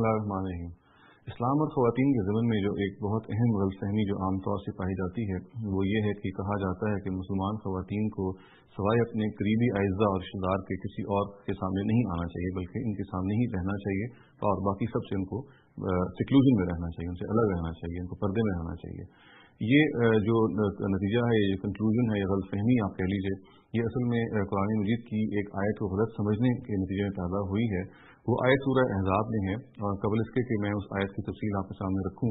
बिस्मिल्लाहिर्रहमानिर्रहीम। इस्लाम और ख़वातीन के ज़मन में जो एक बहुत अहम गलतफ़हमी जो आम तौर से पाई जाती है वो ये है कि कहा जाता है कि मुसलमान ख़वातीन को सवाए अपने करीबी अइज़ा और रिश्तेदार के किसी और के सामने नहीं आना चाहिए, बल्कि इनके सामने ही रहना चाहिए और बाकी सबसे उनको सिक्लूजन में रहना चाहिए, उनसे अलग रहना चाहिए, उनको पर्दे में रहना चाहिए। ये जो नतीजा है, ये कंक्लूजन है, ये गलतफ़हमी आप कह लीजिए, ये असल में कुरान मजीद की एक आयत को गलत समझने के नतीजे में पैदा हुई है। वो आयत सूरह अहज़ाब में है और क़बल इसके कि मैं उस आयत की तफसील आपके सामने रखूँ,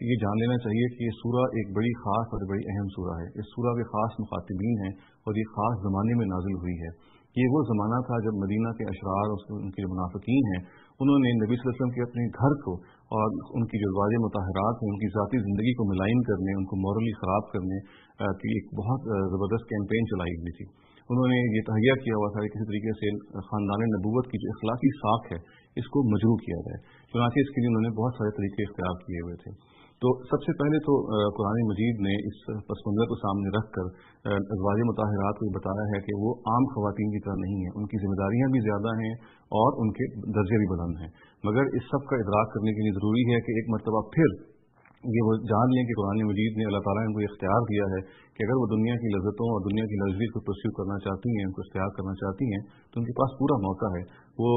ये जान लेना चाहिए कि ये सूरा एक बड़ी ख़ास और बड़ी अहम सूरा है। इस सूरा के ख़ास मुखातिबीन हैं और ये ख़ास ज़माने में नाजिल हुई है। ये वो ज़माना था जब मदीना के अशरार और उनके जो मुनाफ़िकीन हैं उन्होंने नबी सल्लल्लाहु अलैहि वसल्लम के अपने घर को और उनकी जो अज़वाज मुतहरात हैं उनकी ज़ाती ज़िंदगी को मिलाइन करने, उनको मॉरली ख़राब करने की एक बहुत ज़बरदस्त कैंपेन चलाई हुई थी। उन्होंने ये तहैया किया हुआ था कि किसी तरीके से ख़ानदान नबूवत की जो अखलाकी साख है इसको मजरू किया जाए। चुनांचे इसके लिए उन्होंने बहुत सारे तरीके इख्तियार किए हुए थे। तो सबसे पहले तो कुरान मजीद ने इस पस मंज़र को सामने रख कर अज़वाज मुतहरात को बताया है कि वो आम ख़वातीन की तरह नहीं है, उनकी ज़िम्मेदारियाँ भी ज़्यादा हैं और उनके दर्जे भी बुलंद हैं। मगर इस सब का इदराक करने के लिए ज़रूरी है कि एक मरतबा फिर ये वो जान लें कि कुरान मजीद ने अल्लाह ताला ने उनको इख्तियार दिया है कि अगर वो दुनिया की लज़्ज़तों और दुनिया की लज़्ज़त को परस्यू करना चाहती हैं, उनको इख्तियार करना चाहती हैं, तो उनके पास पूरा मौका है। वो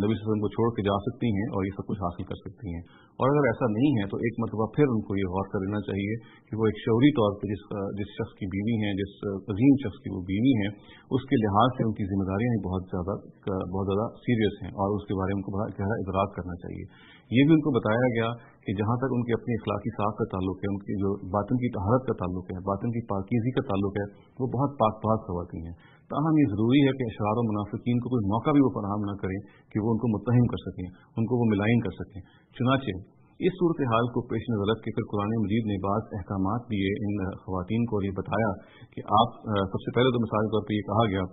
नबी सल्लल्लाहु अलैहि वसल्लम को छोड़ के जा सकती हैं और ये सब कुछ हासिल कर सकती हैं। और अगर ऐसा नहीं है तो एक मरतबा फिर उनको ये गौर कर लेना चाहिए कि वो एक शौरी तौर पर जिस शख्स की बीवी हैं, जिस अजीम शख्स की वो बीवी हैं, उसके लिहाज से उनकी जिम्मेदारियाँ बहुत ज़्यादा सीरियस हैं और उसके बारे में उनको बड़ा गहरा इदराक करना चाहिए। ये भी उनको बताया गया कि जहाँ तक उनकी अपनी अखलाकी साख का ताल्लुक है, उनकी जो बातिन की तहारत का ताल्लुक है, बातिन की पाकीज़ी का ताल्लुक है, वो बहुत पाक ख़वातीन हैं। ताहम ये ज़रूरी है कि अशरार और मुनाफ़िकीन को कोई मौका भी वो फराहम न करें कि वो उनको मुत्तहिम कर सकें, उनको वो मिलाइन कर सकें। चुनांचे इस सूरत हाल को पेश नज़र रख के फिर कुरान मजीद ने बाज़ अहकामात दिए इन ख़वातीन को और ये बताया कि आप सबसे पहले तो मिसाल के तौर पर ये कहा गया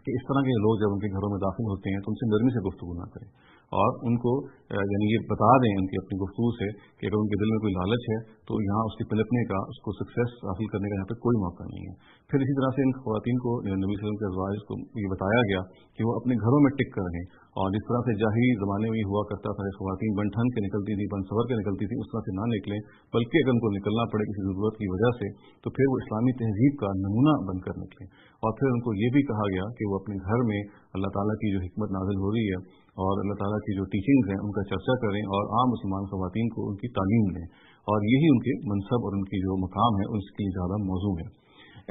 कि इस तरह के लोग जब उनके घरों में दाखिल होते हैं तो उनसे नरमी से गुफ्तगू ना करें और उनको यानी ये बता दें उनकी अपनी गुफ्तगू से कि अगर उनके दिल में कोई लालच है तो यहाँ उसके पलटने का, उसको सक्सेस हासिल करने का यहाँ पे कोई मौका नहीं है। फिर इसी तरह से इन ख़वातीन को नबी सल्लल्लाहु अलैहि वसल्लम के अज़वाज को ये बताया गया कि वो अपने घरों में टिक कर रहें और जिस तरह से जाहिली ज़माने में ये हुआ करता था, ख़वातीन बन ठन के निकलती थी, बन सवर के निकलती थी, उस तरह से ना निकलें, बल्कि अगर उनको निकलना पड़े किसी ज़रूरत की वजह से तो फिर वो इस्लामी तहज़ीब का नमूना बनकर निकलें। और फिर उनको ये भी कहा गया कि वो अपने घर में अल्लाह ताला की जो हिकमत नाज़िल हो रही है और अल्लाह ताला की जो टीचिंग्स हैं उनका चर्चा करें और आम मुसलमान ख़वातीन को उनकी तालीम दें और यही उनके मनसब और उनकी जो मकाम है उसके लिए ज़्यादा मौजू है।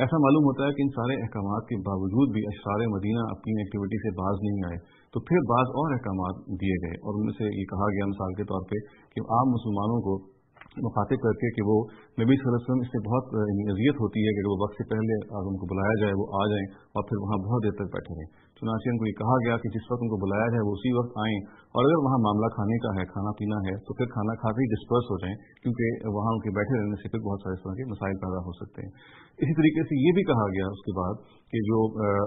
ऐसा मालूम होता है कि इन सारे अहकामात के बावजूद भी अशरार मदीना अपनी एक्टिविटी से बाज नहीं आए, तो फिर बाज़ और अहकामात दिए गए और उनमें से ये कहा गया मिसाल के तौर पर कि आम मुसलमानों को मुखातिब करके कि वो नबी सल्लल्लाहु अलैहि वसल्लम इससे बहुत अज़ियत होती है कि वो वक्त से पहले अगर उनको बुलाया जाए वो आ जाएं और फिर वहाँ बहुत देर तक बैठे रहें। चुनांचे उनको ये कहा गया कि जिस वक्त उनको बुलाया जाए वो उसी वक्त आएँ और अगर वहाँ मामला खाने का है, खाना पीना है, तो फिर खाना खा के ही डिस्पर्स हो जाएं क्योंकि वहाँ उनके बैठे रहने से फिर बहुत सारे इस तरह के मसाइल पैदा हो सकते हैं। इसी तरीके से ये भी कहा गया उसके बाद कि जो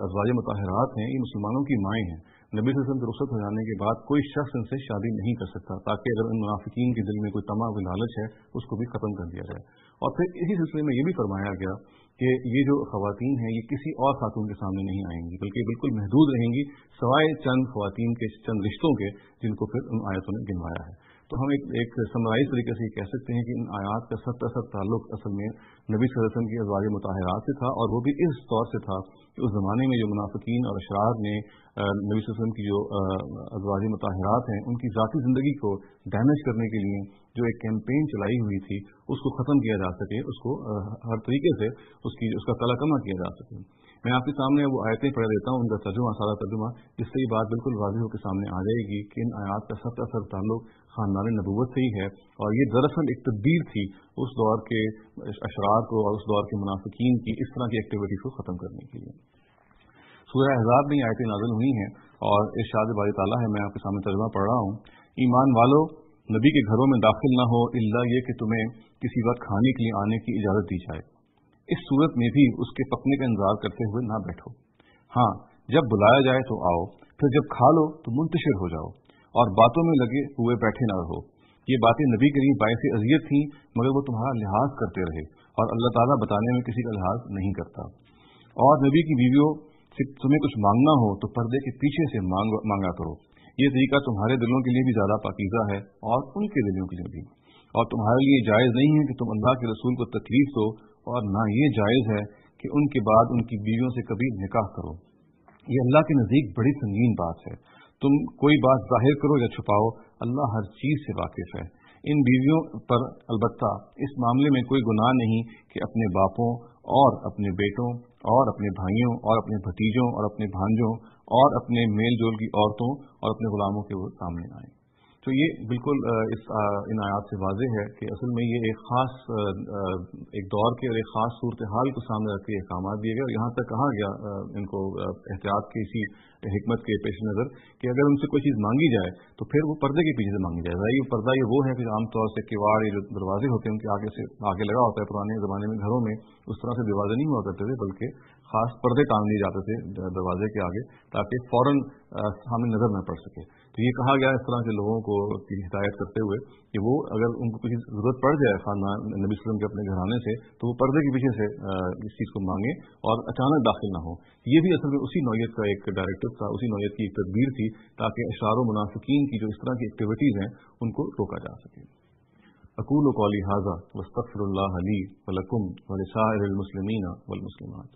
अज़वाज मुतहरात हैं ये मुसलमानों की माएँ हैं। नबी सल्लल्लाहु अलैहि वसल्लम के रुखसत हो जाने के बाद कोई शख्स इनसे शादी नहीं कर सकता ताकि अगर उन मुनाफिकीन के दिल में कोई तमा कोई लालच है उसको भी ख़त्म कर दिया जाए। और फिर इसी सिलसिले में ये भी फरमाया गया कि ये जो ख़वातीन हैं ये किसी और खातून के सामने नहीं आएंगी बल्कि बिल्कुल महदूद रहेंगी सवाए चंद ख़वातीन के चंद रिश्तों के जिनको फिर उन आयतों ने गिनवाया है। तो हम एक समराइज तरीके से कह सकते हैं कि इन आयात का सत्तर ताल्लुक असल में नबी सल्लल्लाहु अलैहि वसल्लम की अज़वाज मुतहरात से था और वो भी इस तौर से था कि उस ज़माने में जो मुनाफिकीन और अशरार ने नबी सल्लल्लाहु अलैहि वसल्लम की जो अज़वाज मुतहरात हैं उनकी ज़ाती ज़िंदगी को डैमेज करने के लिए जो एक कैंपेन चलाई हुई थी उसको ख़त्म किया जा सके, उसको हर तरीके से उसका कलाकमा किया जा सके। मैं आपके सामने वो आयतें पढ़ देता हूँ, उनका तर्जुमा, सारा तर्जुमा, जिससे ये बात बिल्कुल वाज़ेह होकर सामने आ जाएगी कि इन आयात का सत्तर ताल्लुक ख़ानदान नबूवत से ही है और ये दरअसल एक तदबीर थी उस दौर के अशरार को और उस दौर के मुनाफिकीन की इस तरह की एक्टिविटीज़ को ख़त्म करने के लिए। सूरह अहज़ाब में आयतें नाज़िल हुई हैं और इरशाद बारी ताला है, मैं आपके सामने तर्जुमा पढ़ रहा हूँ। ईमान वालो, नबी के घरों में दाखिल न हो इल्ला ये कि तुम्हें किसी वक्त खाने के लिए आने की इजाज़त दी जाए, इस सूरत में भी उसके पकने का इंतजार करते हुए ना बैठो। हाँ, जब बुलाया जाए तो आओ, फिर जब खा लो तो मुंतशिर हो जाओ और बातों में लगे हुए बैठे ना रहो। ये बातें नबी करीम बायसे अज़ियत थीं मगर वो तुम्हारा लिहाज करते रहे और अल्लाह ताला बताने में किसी का लिहाज नहीं करता। और नबी की बीवियों से तुम्हें कुछ मांगना हो तो पर्दे के पीछे से मांगा करो, یہ طریقہ تمہارے دلوں کے لیے بھی زیادہ پاکیزہ ہے اور ان کے دلوں کے لیے بھی، اور تمہارے لیے جائز نہیں ہے کہ تم اللہ کے رسول کو تکلیف دو، اور نہ یہ جائز ہے کہ ان کے بعد ان کی بیویوں سے کبھی نکاح کرو۔ یہ اللہ کے نزدیک بڑی سنگین بات ہے۔ تم کوئی بات ظاہر کرو یا چھپاؤ، اللہ ہر چیز سے واقف ہے۔ ان بیویوں پر البتہ اس معاملے میں کوئی گناہ نہیں کہ اپنے باپوں اور اپنے بیٹوں اور اپنے بھائیوں اور اپنے بھتیجوں اور اپنے بھانجوں اور اپنے میل جول کی عورتوں اور اپنے غلاموں کے وہ سامنے آئیں۔ تو یہ بالکل ان آیات سے واضح ہے کہ اصل میں یہ ایک خاص ایک دور کے اور ایک خاص صورتحال کو سامنے رکھ کے احکامات دیے گئے، اور یہاں تک کہا گیا ان کو احتیاط کی اسی حکمت کے پیش نظر کہ اگر ان سے کوئی چیز مانگی جائے تو پھر وہ پردے کے پیچھے سے مانگی جائے۔ ظاہر پردہ یہ وہ ہے کہ عام طور سے کیواڑ یا جو دروازے ہوتے ہیں ان کے آگے لگا ہوتا ہے۔ پرانے زمانے میں گھروں میں اس طرح سے دروازے نہیں ہوا کرتے تھے، بلکہ خاص پردے ٹانگ دیے جاتے تھے دروازے کے آگے تاکہ فوراً سامنے نظر نہ پڑ سکے۔ تو یہ کہا گیا اس طرح کے لوگوں کو کی ہدایت کرتے ہوئے کہ وہ اگر ان کو کچھ ضرورت پڑ جائے خاندان نبی صلی اللہ علیہ وسلم کے اپنے گھرانے سے تو وہ پردے کے پیچھے سے اس چیز کو مانگے اور اچانک داخل نہ ہو۔ یہ بھی اصل میں اسی نوعیت کا ایک ڈائریکٹو تھا، اسی نوعیت کی ایک تدبیر تھی تاکہ اشرار و منافقین کی جو اس طرح کی ایکٹیویٹیز ہیں ان کو روکا جا سکے۔ اقول قولی ھذا واستغفر اللہ لی ولکم ولسائر المسلمین والمسلمات۔